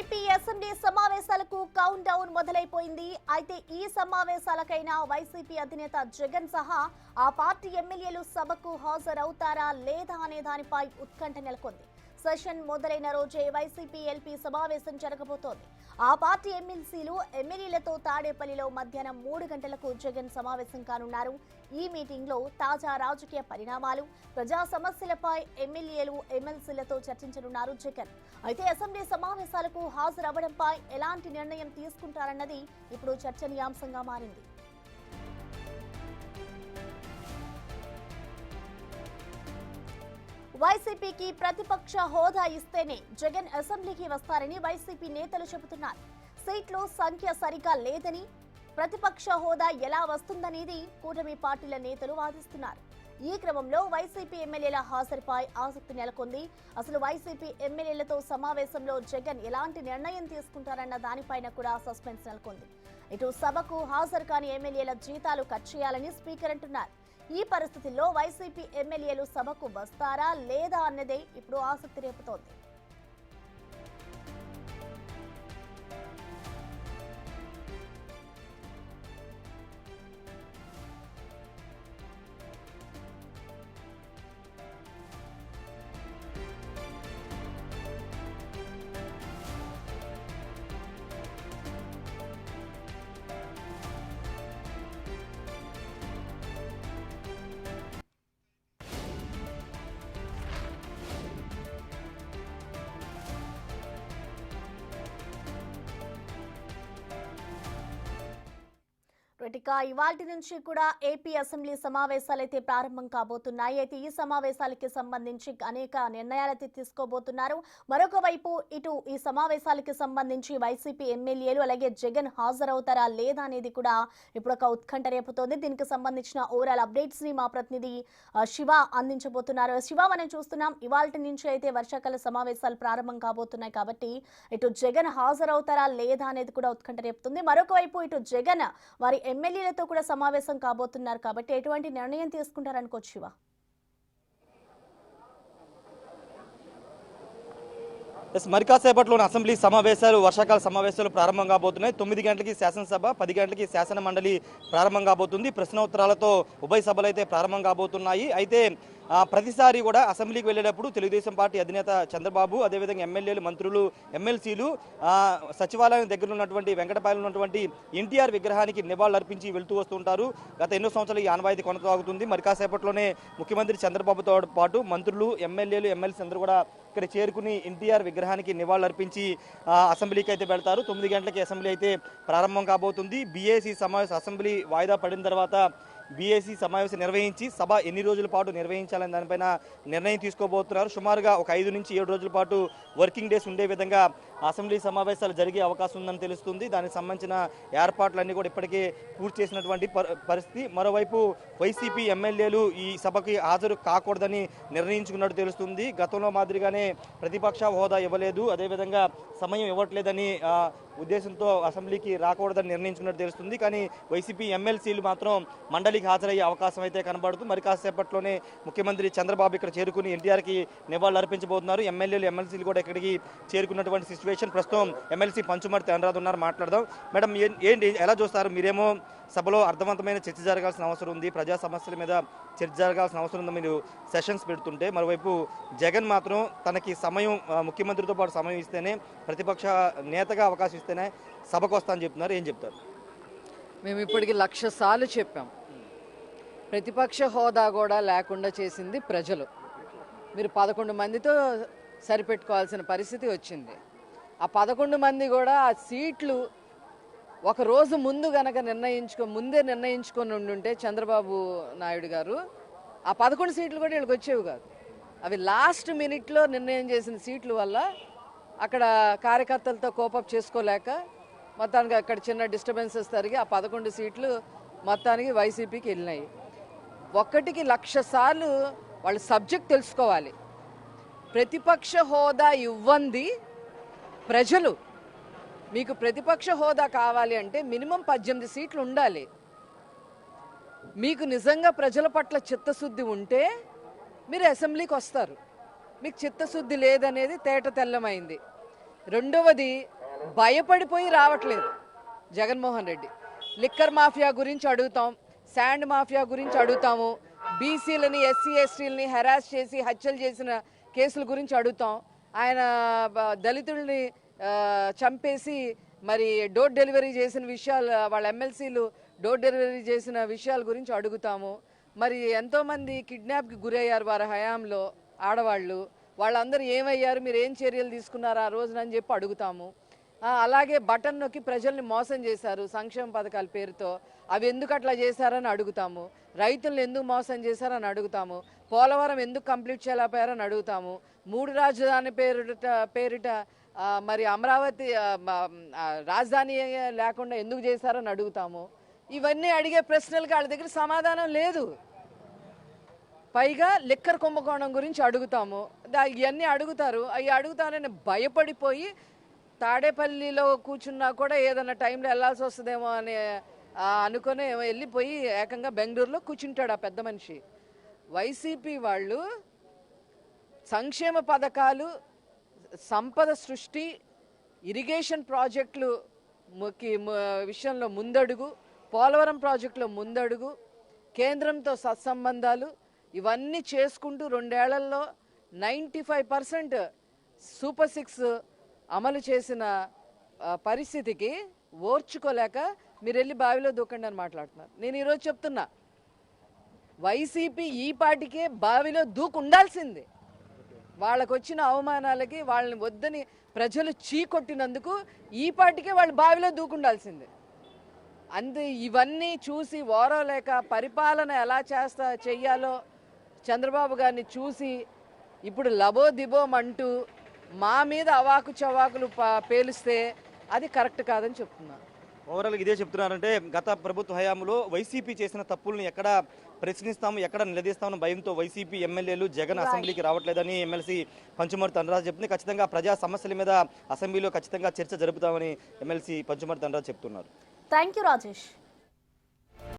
AP assembly సమావేశాలకు count down మొదలైపోయింది. అయితే ఈ సమావేశాలకైనా వైసీపీ అధినేత జగన్ సహా ఆ పార్టీ ఎమ్మెల్యేలు సభకు హాజరవుతారా లేదా అనే దానిపై ఉత్కంఠ నెలకొంది. సెషన్ మొదలైన రోజే వైసీపీ ఎల్పీ సమావేశం జరగబోతోంది. ఆ పార్టీ ఎమ్మెల్యేలతో తాడేపల్లిలో మధ్యాహ్నం 3 గంటలకు జగన్ సమావేశం కానున్నారు. ఈ మీటింగ్ లో తాజా రాజకీయ పరిణామాలు, ప్రజా సమస్యలపై ఎమ్మెల్యేలు ఎమ్మెల్సీలతో చర్చించనున్నారు జగన్. అయితే అసెంబ్లీ సమావేశాలకు హాజరవ్వడంపై ఎలాంటి నిర్ణయం తీసుకుంటారన్నది ఇప్పుడు చర్చనీయాంశంగా మారింది. వైసీపీకి ప్రతిపక్ష హోదా ఇస్తేనే జగన్ అసెంబ్లీకి వస్తారని వైసీపీ నేతలు చెబుతున్నారు. సీట్లు సంఖ్య సరిగా లేదని, ప్రతిపక్ష హోదా ఎలా వస్తుందనేది కూటమి పార్టీల నేతలు వాదిస్తున్నారు. ఈ క్రమంలో వైసీపీ ఎమ్మెల్యేల హాజరుపై ఆసక్తి నెలకొంది. అసలు వైసీపీ ఎమ్మెల్యేలతో సమావేశంలో జగన్ ఎలాంటి నిర్ణయం తీసుకుంటారన్న దానిపైన కూడా సస్పెన్స్ నెలకొంది. ఇటు సభకు హాజరు కాని ఎమ్మెల్యేల జీతాలు కట్ చేయాలని స్పీకర్ అంటున్నారు. ఈ పరిస్థితుల్లో వైసీపీ ఎమ్మెల్యేలు సభకు వస్తారా లేదా అన్నదే ఇప్పుడు ఆసక్తి రేపుతోంది. ఇక ఇవాల్టి నుంచి కూడా ఏపీ అసెంబ్లీ సమావేశాలైతే ప్రారంభం కాబోతున్నాయి. అయితే ఈ సమావేశాలకి సంబంధించి అనేక నిర్ణయాలైతే తీసుకోబోతున్నారు. మరొక వైపు ఇటు ఈ సమావేశాలకి సంబంధించి వైసీపీ ఎమ్మెల్యేలు అలాగే జగన్ హాజరవుతారా లేదా అనేది కూడా ఇప్పుడు ఒక ఉత్కంఠ రేపుతోంది. దీనికి సంబంధించిన ఓవరాల్ అప్డేట్స్ ని మా ప్రతినిధి శివ అందించబోతున్నారు. శివ, మనం చూస్తున్నాం ఇవాల్టి నుంచి అయితే వర్షాకాల సమావేశాలు ప్రారంభం కాబోతున్నాయి కాబట్టి ఇటు జగన్ హాజరవుతారా లేదా అనేది కూడా ఉత్కంఠ రేపుతుంది. మరొక వైపు ఇటు జగన్ వారి ఎమ్మెల్యేలతో కూడా సమావేశం కాబోతున్నారు కాబట్టి ఎటువంటి నిర్ణయం తీసుకుంటారనుకోవచ్చు శివ? మరి కాసేపట్లోని అసెంబ్లీ సమావేశాలు వర్షాకాల సమావేశాలు ప్రారంభం కాబోతున్నాయి. 9 గంటలకి శాసనసభ, 10 గంటలకి శాసన మండలి ప్రారంభం కాబోతుంది. ప్రశ్నోత్తరాలతో ఉభయ సభలు అయితే ప్రారంభం కాబోతున్నాయి. అయితే ప్రతిసారి కూడా అసెంబ్లీకి వెళ్ళేటప్పుడు తెలుగుదేశం పార్టీ అధినేత చంద్రబాబు, అదేవిధంగా ఎమ్మెల్యేలు, మంత్రులు, ఎమ్మెల్సీలు సచివాలయం దగ్గర ఉన్నటువంటి వెంకటపాలెంలో ఉన్నటువంటి ఎన్టీఆర్ విగ్రహానికి నివాళులు అర్పించి వెళ్తూ వస్తుంటారు. గత ఎన్నో సంవత్సరాలు ఈ ఆనవాయితీ కొనసాగుతుంది. మరి కాసేపట్లోనే ముఖ్యమంత్రి చంద్రబాబుతో పాటు మంత్రులు, ఎమ్మెల్యేలు, ఎమ్మెల్సీ అందరూ కూడా ఇక్కడ చేరుకుని ఎన్టీఆర్ విగ్రహానికి నివాళులు అర్పించి అసెంబ్లీకి అయితే వెళ్తారు. 9 గంటలకి అసెంబ్లీ అయితే ప్రారంభం కాబోతుంది. బీఏసీ సమావేశం అసెంబ్లీ వాయిదా పడిన తర్వాత బీఏసీ సమావేశం నిర్వహించి సభ ఎన్ని రోజుల పాటు నిర్వహించాలని దానిపైన నిర్ణయం తీసుకోబోతున్నారు. సుమారుగా ఒక 5 నుంచి 7 రోజుల పాటు వర్కింగ్ డేస్ ఉండే విధంగా అసెంబ్లీ సమావేశాలు జరిగే అవకాశం ఉందని తెలుస్తుంది. దానికి సంబంధించిన ఏర్పాట్లన్నీ కూడా ఇప్పటికే పూర్తి చేసినటువంటి పరిస్థితి. మరోవైపు వైసీపీ ఎమ్మెల్యేలు ఈ సభకి హాజరు కాకూడదని నిర్ణయించుకున్నట్టు తెలుస్తుంది. గతంలో మాదిరిగానే ప్రతిపక్ష హోదా ఇవ్వలేదు, అదేవిధంగా సమయం ఇవ్వట్లేదని ఉద్దేశంతో అసెంబ్లీకి రాకూడదని నిర్ణయించుకున్నట్టు తెలుస్తుంది. కానీ వైసీపీ ఎమ్మెల్సీలు మాత్రం మండలికి హాజరయ్యే అవకాశం అయితే కనబడుతుంది. మరి కాసేపట్లోనే ముఖ్యమంత్రి చంద్రబాబు ఇక్కడ చేరుకుని ఎన్టీఆర్కి నివాళులు అర్పించబోతున్నారు. ఎమ్మెల్యేలు, ఎమ్మెల్సీలు కూడా ఇక్కడికి చేరుకున్నటువంటి సిచ్యువేషన్. ప్రస్తుతం ఎమ్మెల్సీ పంచుమర్తి అనురాధ్ ఉన్నారు, మాట్లాడదాం. మేడం, ఏంటి ఎలా చూస్తారు? మీరేమో సభలో అర్థవంతమైన చర్చ జరగాల్సిన అవసరం ఉంది, ప్రజా సమస్యల మీద చర్చ జరగాల్సిన అవసరం ఉంది, మీరు సెషన్స్ పెడుతుంటే, మరోవైపు జగన్ మాత్రం తనకి సమయం, ముఖ్యమంత్రితో పాటు సమయం ఇస్తేనే, ప్రతిపక్ష నేతగా అవకాశం ఇస్తేనే సభకు వస్తా అని చెప్తున్నారు. ఏం చెప్తారు? మేము ఇప్పటికి 1,00,000 సార్లు చెప్పాం, ప్రతిపక్ష హోదా కూడా లేకుండా చేసింది ప్రజలు. మీరు 11 మందితో సరిపెట్టుకోవాల్సిన పరిస్థితి వచ్చింది. ఆ 11 మంది కూడా ఆ సీట్లు ఒక రోజు ముందు గనక ముందే నిర్ణయించుకొని ఉండుంటే చంద్రబాబు నాయుడు గారు, ఆ 11 సీట్లు కూడా వీళ్ళకి వచ్చేవి కాదు. అవి లాస్ట్ మినిట్లో నిర్ణయం చేసిన సీట్ల వల్ల అక్కడ కార్యకర్తలతో కోపప్ చేసుకోలేక మొత్తానికి అక్కడ చిన్న డిస్టర్బెన్సెస్ జరిగి ఆ 11 సీట్లు మొత్తానికి వైసీపీకి వెళ్ళినాయి. ఒక్కటికి 1,00,000 సార్లు వాళ్ళ సబ్జెక్ట్ తెలుసుకోవాలి. ప్రతిపక్ష హోదా ఇవ్వంది ప్రజలు. మీకు ప్రతిపక్ష హోదా కావాలి అంటే మినిమం 18 సీట్లు ఉండాలి. మీకు నిజంగా ప్రజల పట్ల చిత్తశుద్ధి ఉంటే మీరు అసెంబ్లీకి వస్తారు. మీకు చిత్తశుద్ధి లేదనేది తేట తెల్లమైంది. రెండవది, భయపడిపోయి రావట్లేదు జగన్మోహన్ రెడ్డి. లిక్కర్ మాఫియా గురించి అడుగుతాం, శాండ్ మాఫియా గురించి అడుగుతాము, బీసీలని ఎస్సీ ఎస్టీలని హెరాస్ చేసి హత్యలు చేసిన కేసుల గురించి అడుగుతాం, ఆయన దళితుల్ని చంపేసి మరి డోర్ డెలివరీ చేసిన విషయాలు, వాళ్ళ ఎమ్మెల్సీలు డోర్ డెలివరీ చేసిన విషయాల గురించి అడుగుతాము. మరి ఎంతోమంది కిడ్నాప్కి గురయ్యారు వారి హయాంలో ఆడవాళ్ళు, వాళ్ళందరూ ఏమయ్యారు, మీరు ఏం చర్యలు తీసుకున్నారు ఆ రోజున అని చెప్పి అడుగుతాము. అలాగే బటన్ నొక్కి ప్రజల్ని మోసం చేశారు సంక్షేమ పథకాల పేరుతో, అవి ఎందుకు అట్లా చేశారని అడుగుతాము. రైతులను ఎందుకు మోసం చేశారని అడుగుతాము. పోలవరం ఎందుకు కంప్లీట్ చేయలేకపోయారని అడుగుతాము. 3 రాజధాని పేరిట మరి అమరావతి రాజధాని లేకుండా ఎందుకు చేశారని అడుగుతాము. ఇవన్నీ అడిగే ప్రశ్నలకు వాళ్ళ దగ్గర సమాధానం లేదు. పైగా లిక్కర్ కుంభకోణం గురించి అడుగుతాము. ఇవన్నీ అడుగుతారు. అవి అడుగుతారని భయపడిపోయి తాడేపల్లిలో కూర్చున్నా కూడా ఏదైనా టైంలో వెళ్ళాల్సి వస్తుందేమో అని అనుకుని వెళ్ళిపోయి ఏకంగా బెంగళూరులో కూర్చుంటాడు ఆ పెద్ద మనిషి. వైసీపీ వాళ్ళు సంక్షేమ పథకాలు, సంపద సృష్టి, ఇరిగేషన్ ప్రాజెక్టులు విషయంలో ముందడుగు, పోలవరం ప్రాజెక్టులో ముందడుగు, కేంద్రంతో సత్సంబంధాలు ఇవన్నీ చేసుకుంటూ 2 ఏళ్లలో 95% సూపర్ 6 అమలు చేసిన పరిస్థితికి ఓర్చుకోలేక మీరు వెళ్ళి బావిలో దూకండి అని మాట్లాడుతున్నారు. నేను ఈరోజు చెప్తున్నా, వైసీపీ ఈ పాటికే బావిలో దూకు ఉండాల్సింది. వాళ్ళకు వచ్చిన అవమానాలకి వాళ్ళని వద్దని ప్రజలు చీకొట్టినందుకు ఈ పాటికే వాళ్ళు బావిలో దూకుండాల్సిందే. ఇవన్నీ చూసి ఓరలేక పరిపాలన ఎలా చెయ్యాలో చంద్రబాబు గారిని చూసి ఇప్పుడు లబోదిబోమంటూ మా మీద అవాకు చవాకులు పేలిస్తే అది కరెక్ట్ కాదని చెప్తున్నా. ఓవరాల్గా ఇదే చెప్తున్నారంటే గత ప్రభుత్వ హయాంలో వైసీపీ చేసిన తప్పులను ఎక్కడ ప్రశ్నిస్తాము, ఎక్కడ నిలదీస్తామని భయంతో వైసీపీ ఎమ్మెల్యేలు జగన్ అసెంబ్లీకి రావట్లేదని ఎమ్మెల్సీ పంచుమర్తి ధనరాజు చెప్తుంది. ఖచ్చితంగా ప్రజా సమస్యల మీద అసెంబ్లీలో ఖచ్చితంగా చర్చ జరుపుతామని ఎమ్మెల్సీ పంచుమర్తి ధనరాజు చెప్తున్నారు. Thank you Rajesh.